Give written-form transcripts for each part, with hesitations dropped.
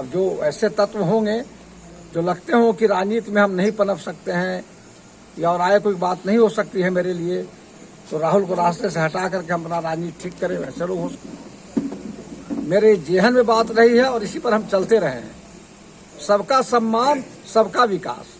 अब जो ऐसे तत्व होंगे जो लगते हो कि राजनीति में हम नहीं पनप सकते हैं या और आगे कोई बात नहीं हो सकती है मेरे लिए, तो राहुल को रास्ते से हटा करके हम अपना राजनीति ठीक करें, वैसे लोग हो सकते। मेरे जेहन में बात रही है और इसी पर हम चलते रहे हैं। सबका सम्मान, सबका विकास।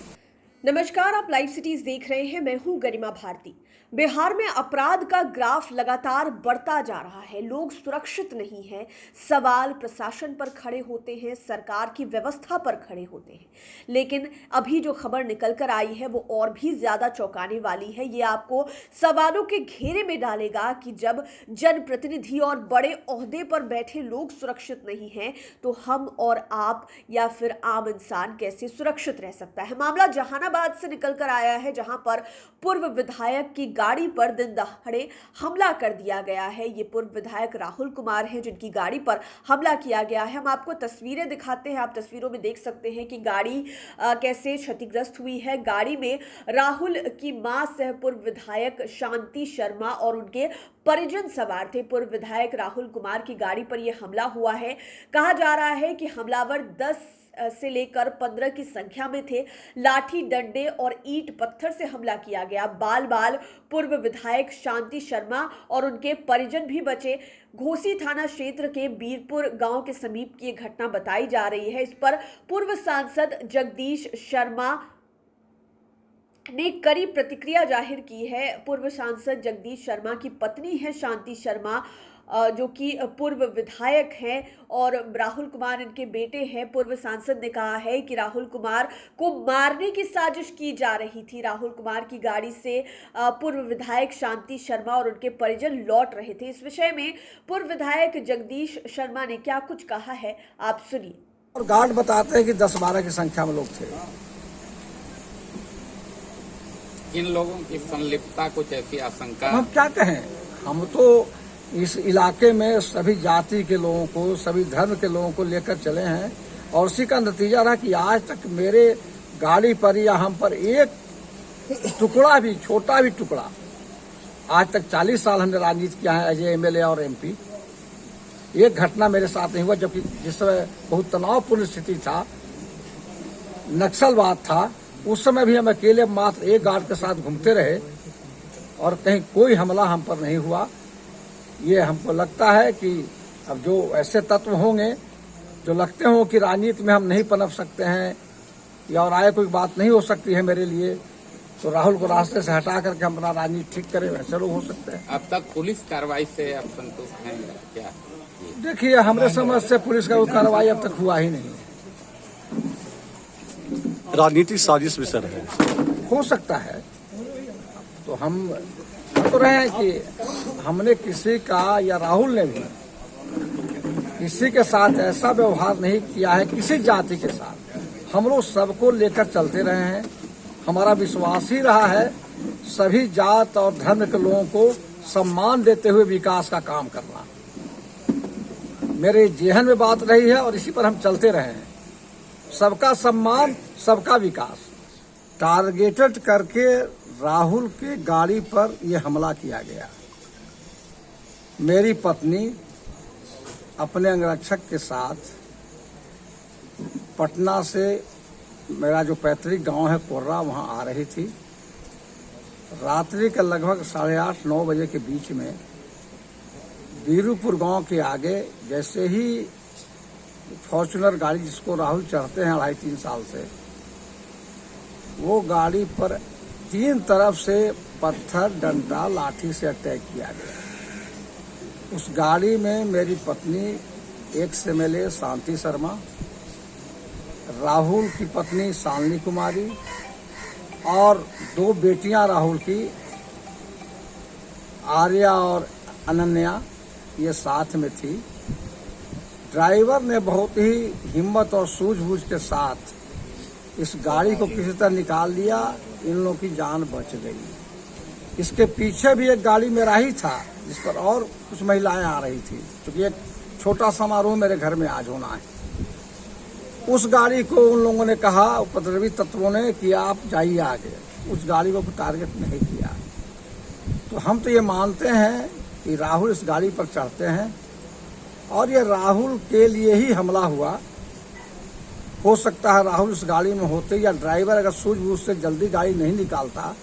नमस्कार, आप लाइव सिटीज देख रहे हैं। मैं हूं गरिमा भारती। बिहार में अपराध का ग्राफ लगातार बढ़ता जा रहा है। लोग सुरक्षित नहीं हैं। सवाल प्रशासन पर खड़े होते हैं, सरकार की व्यवस्था पर खड़े होते हैं। लेकिन अभी जो खबर निकल कर आई है वो और भी ज्यादा चौंकाने वाली है। ये आपको सवालों के घेरे में डालेगा कि जब जनप्रतिनिधि और बड़े ओहदे पर बैठे लोग सुरक्षित नहीं हैं तो हम और आप या फिर आम इंसान कैसे सुरक्षित रह सकता है। मामला जहानाबाद से निकल कर आया है, जहां पर पूर्व विधायक की गाड़ी पर दिन दहाड़े हमला कर दिया गया है। ये पूर्व विधायक राहुल कुमार हैं जिनकी गाड़ी पर हमला किया गया है। हम आपको तस्वीरें दिखाते हैं। आप तस्वीरों में देख सकते हैं कि गाड़ी कैसे क्षतिग्रस्त हुई है। गाड़ी में राहुल की मां सह पूर्व विधायक शांति शर्मा और उनके परिजन सवार थे। पूर्व विधायक राहुल कुमार की गाड़ी पर यह हमला हुआ है। कहा जा रहा है कि हमलावर 10 से लेकर 15 की संख्या में थे। लाठी डंडे और ईंट पत्थर से हमला किया गया। बाल बाल पूर्व विधायक शांति शर्मा और उनके परिजन भी बचे। घोसी थाना क्षेत्र के बीरपुर गांव के समीप की यह घटना बताई जा रही है। इस पर पूर्व सांसद जगदीश शर्मा ने कड़ी प्रतिक्रिया जाहिर की है। पूर्व सांसद जगदीश शर्मा की पत्नी है शांति शर्मा, जो कि पूर्व विधायक हैं, और राहुल कुमार इनके बेटे हैं। पूर्व सांसद ने कहा है कि राहुल कुमार को मारने की साजिश की जा रही थी। राहुल कुमार की गाड़ी से पूर्व विधायक शांति शर्मा और उनके परिजन लौट रहे थे। इस विषय में पूर्व विधायक जगदीश शर्मा ने क्या कुछ कहा है, आप सुनिए। और गार्ड बताते हैं कि 10-12 की संख्या में लोग थे। इन लोगों की संलिप्तता, कुछ ऐसी आशंका? हम क्या कहें, हम तो इस इलाके में सभी जाति के लोगों को, सभी धर्म के लोगों को लेकर चले हैं और उसी का नतीजा रहा कि आज तक मेरे गाड़ी पर या हम पर एक टुकड़ा भी, छोटा भी टुकड़ा, आज तक 40 साल हमने राजनीति किया है एज एमएलए और एमपी, एक घटना मेरे साथ नहीं हुआ। जबकि जिस समय बहुत तनावपूर्ण स्थिति था, नक्सलवाद था, उस समय भी हम अकेले मात्र एक गार्ड के साथ घूमते रहे और कहीं कोई हमला हम पर नहीं हुआ। ये हमको लगता है कि अब जो ऐसे तत्व होंगे जो लगते हो कि राजनीति में हम नहीं पनप सकते हैं या और आगे कोई बात नहीं हो सकती है मेरे लिए, तो राहुल को रास्ते से हटा करके हम अपना राजनीति ठीक करें, वैसे लोग हो सकते हैं। अब तक पुलिस कार्रवाई से आप संतुष्ट हैं क्या? देखिए, हमारे समझ से पुलिस का कोई कार्रवाई अब तक हुआ ही नहीं। राजनीतिक साजिश भी सर है, हो सकता है। तो हम तो रहे हैं कि हमने किसी का या राहुल ने भी किसी के साथ ऐसा व्यवहार नहीं किया है, किसी जाति के साथ। हम लोग सबको लेकर चलते रहे हैं। हमारा विश्वास ही रहा है सभी जात और धर्म के लोगों को सम्मान देते हुए विकास का काम करना। मेरे जेहन में बात रही है और इसी पर हम चलते रहे हैं। सबका सम्मान, सबका विकास। टारगेटेड करके राहुल के गाड़ी पर यह हमला किया गया। मेरी पत्नी अपने अंगरक्षक के साथ पटना से, मेरा जो पैतृक गांव है कोर्रा, वहां आ रही थी। रात्रि के लगभग 8:30-9 बजे के बीच में बीरूपुर गांव के आगे जैसे ही फॉर्च्यूनर गाड़ी, जिसको राहुल चढ़ते हैं 2.5-3 साल से, वो गाड़ी पर 3 तरफ से पत्थर, डंडा, लाठी से अटैक किया गया। उस गाड़ी में मेरी पत्नी, एक्स एमएलए शांति शर्मा, राहुल की पत्नी शालिनी कुमारी और 2 बेटियां राहुल की, आर्या और अनन्या, ये साथ में थी। ड्राइवर ने बहुत ही हिम्मत और सूझबूझ के साथ इस गाड़ी को किसी तरह निकाल दिया। इन लोगों की जान बच गई। इसके पीछे भी एक गाड़ी मेरा ही था जिस पर और कुछ महिलाएं आ रही थी, क्योंकि एक छोटा समारोह मेरे घर में आज होना है। उस गाड़ी को उन लोगों ने कहा, उपद्रवी तत्वों ने, कि आप जाइए आगे। उस गाड़ी को टारगेट नहीं किया। तो हम तो ये मानते हैं कि राहुल इस गाड़ी पर चढ़ते हैं और ये राहुल के लिए ही हमला हुआ। हो सकता है राहुल उस गाड़ी में होते या ड्राइवर अगर सूझबूझ से जल्दी गाड़ी नहीं निकालता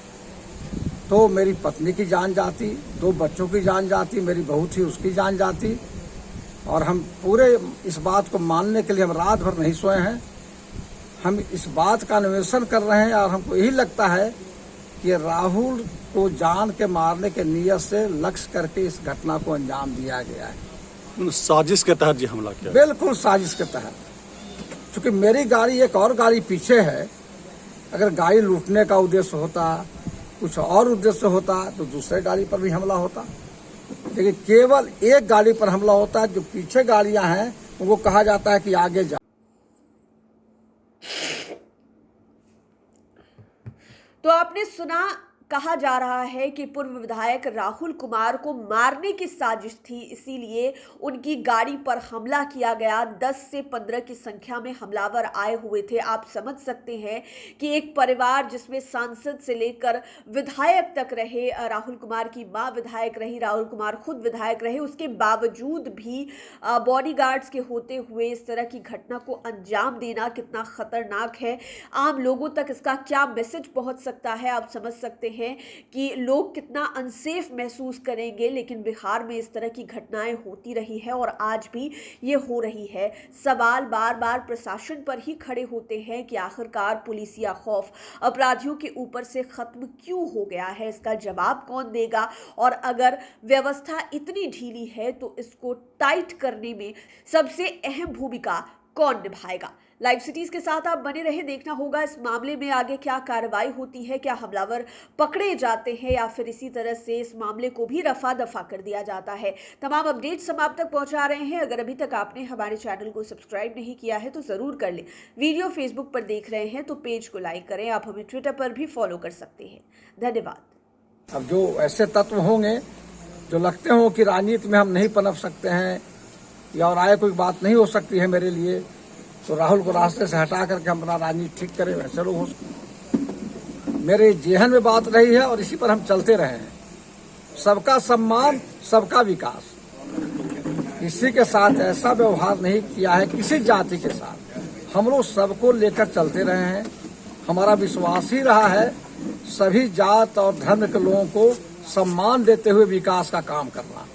तो मेरी पत्नी की जान जाती, 2 बच्चों की जान जाती, मेरी बहू थी उसकी जान जाती। और हम पूरे इस बात को मानने के लिए हम रात भर नहीं सोए हैं। हम इस बात का अन्वेषण कर रहे हैं और हमको यही लगता है कि राहुल को जान के मारने के नियत से लक्ष्य करके इस घटना को अंजाम दिया गया है। साजिश के तहत ये हमला किया। बिल्कुल साजिश के तहत। क्योंकि मेरी गाड़ी एक और गाड़ी पीछे है, अगर गाड़ी लूटने का उद्देश्य होता, कुछ और उद्देश्य होता तो दूसरे गाड़ी पर भी हमला होता, लेकिन केवल एक गाड़ी पर हमला होता है। जो पीछे गाड़ियां हैं उनको कहा जाता है कि आगे जा। तो आपने सुना, कहा जा रहा है कि पूर्व विधायक राहुल कुमार को मारने की साजिश थी, इसीलिए उनकी गाड़ी पर हमला किया गया। 10 से 15 की संख्या में हमलावर आए हुए थे। आप समझ सकते हैं कि एक परिवार जिसमें सांसद से लेकर विधायक तक रहे, राहुल कुमार की मां विधायक रही, राहुल कुमार खुद विधायक रहे, उसके बावजूद भी बॉडीगार्ड्स के होते हुए इस तरह की घटना को अंजाम देना कितना खतरनाक है। आम लोगों तक इसका क्या मैसेज पहुंच सकता है, आप समझ सकते हैं कि लोग कितना अनसेफ महसूस करेंगे। लेकिन बिहार में इस तरह की घटनाएं होती रही है और आज भी ये हो रही है। सवाल बार बार प्रशासन पर ही खड़े होते हैं कि आखिरकार पुलिसिया खौफ अपराधियों के ऊपर से खत्म क्यों हो गया है, इसका जवाब कौन देगा। और अगर व्यवस्था इतनी ढीली है तो इसको टाइट करने में सबसे अहम भूमिका कौन निभाएगा। लाइव सिटीज के साथ आप बने रहे, देखना होगा इस मामले में आगे क्या कार्रवाई होती है, क्या हमलावर पकड़े जाते हैं या फिर इसी तरह से इस मामले को भी रफा दफा कर दिया जाता है। तमाम अपडेट्स हम आप तक पहुंचा रहे हैं। अगर अभी तक आपने हमारे चैनल को सब्सक्राइब नहीं किया है तो जरूर कर लें। वीडियो फेसबुक पर देख रहे हैं तो पेज को लाइक करें। आप हमें ट्विटर पर भी फॉलो कर सकते हैं। धन्यवाद। अब जो ऐसे तत्व होंगे जो लगते हो कि राजनीति में हम नहीं पनप सकते हैं या और आगे कोई बात नहीं हो सकती है मेरे लिए, तो राहुल को रास्ते से हटा करके हम अपना राजनीति ठीक करें, वैसे लोग हो। मेरे जेहन में बात रही है और इसी पर हम चलते रहे हैं। सबका सम्मान, सबका विकास। किसी के साथ ऐसा व्यवहार नहीं किया है, किसी जाति के साथ। हम लोग सबको लेकर चलते रहे हैं। हमारा विश्वास ही रहा है सभी जात और धर्म के लोगों को सम्मान देते हुए विकास का काम करना।